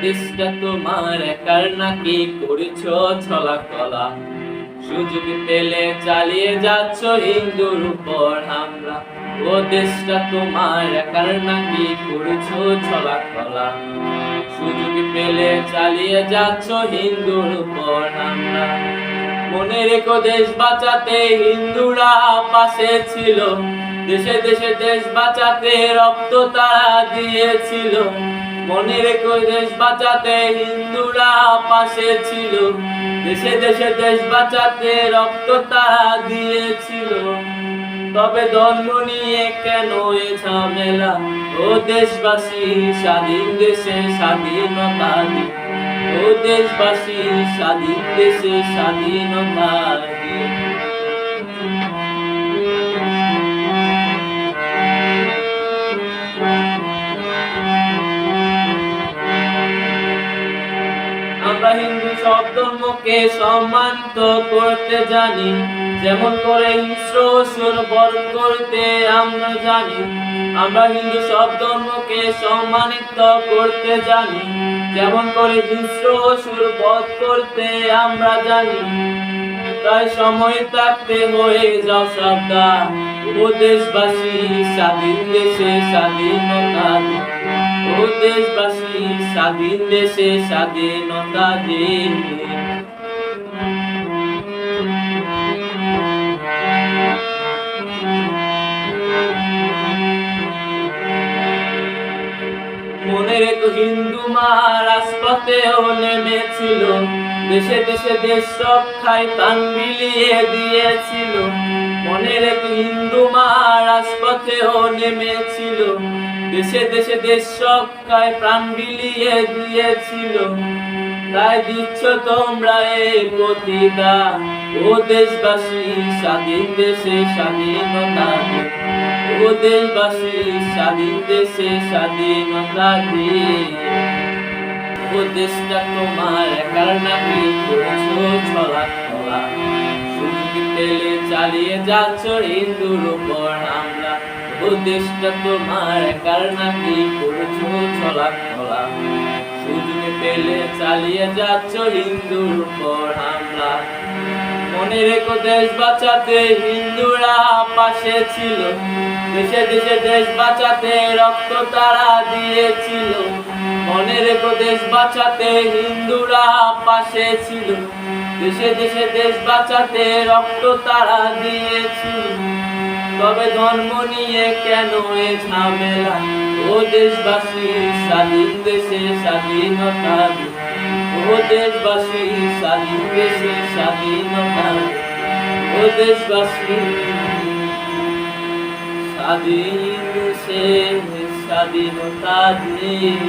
দেশটা তোমার একার নাকি করেছো ছলা কলা, সুযোগ পেলে চালিয়ে যাচ্ছ হিন্দুর উপর হামলা। ও দেশটা তোমার একার নাকি করেছো ছলা কলা, সুযোগ পেলে চালিয়ে যাচ্ছ হিন্দুর উপর হামলা। মনে রেখো দেশ বাঁচাতে হিন্দুরা পাশে ছিল, দেশে দেশে দেশ বাঁচাতে রক্ত তারা দিয়েছিল। মনে রেখো দেশ বাঁচাতে হিন্দুরা পাশে ছিল, দেশে দেশে দেশ বাঁচাতে রক্ত তারা দিয়েছিল। তবে ধর্ম নিয়ে কেন এ ঝামেলা, ও দেশবাসী স্বাধীন দেশে স্বাধীনতা দিন, ও দেশবাসী স্বাধীন দেশে স্বাধীনতা দিন। আমরা হিন্দু সব ধর্মকে সম্মানিত করতে জানি, যেমন করে হিংস্র অসুর বরণ করতে আমরা জানি। আমরা হিন্দু সব ধর্মকে সম্মানিত করতে জানি, যেমন করে হিংস্র অসুর বধ করতে আমরা জানি। তাই সময় থাকতে হয়ে যাও সাবধান, ও দেশবাসী স্বাধীন দেশে স্বাধীনতা দিন, ও দেশবাসী স্বাধীন দেশে স্বাধীনতা দিন। মনে রেখো হিন্দু মা রাজপথেও নেমেছিল, দেশে দেশে দেশ রক্ষায় প্রাণ বিলিয়ে দিয়েছিল। মনে রেখো হিন্দু মা রাজপথেও নেমেছিল, দেশে দেশে দেশ রক্ষায় প্রাণ বিলিয়ে দিয়েছিল। তাই দিচ্ছ তোমরা এই প্রতিদান, ও দেশবাসী স্বাধীন দেশে স্বাধীনতা দিন, ও দেশবাসী স্বাধীন দেশে স্বাধীনতা দিন। ও দেশটা তোমার একার নাকি করেছো ছলা কলা, সুযোগ পেলে চালিয়ে যাচ্ছ হিন্দুর উপর হামলা। ও দেশটা তোমার একার নাকি করেছো ছলা কলা, সুযোগ পেলে চালিয়ে যাচ্ছ হিন্দুর উপর হামলা। মনে রেখো দেশ বাঁচাতে হিন্দুরা পাশে ছিল, দেশে দেশে দেশ বাঁচাতে রক্ত তারা দিয়েছিল। মনে রেখো দেশ বাঁচাতে হিন্দুরা পাশে ছিল, দেশে দেশে দেশ বাঁচাতে রক্ত তারা দিয়েছিল। তবে ধর্ম নিয়ে কেন এ ঝামেলা, ও দেশবাসী স্বাধীন দেশে স্বাধীনতা দিন, ও দেশবাসী স্বাধীন দেশে স্বাধীনতা দিন, ও দেশবাসী স্বাধীন দেশে স্বাধীনতা দিন।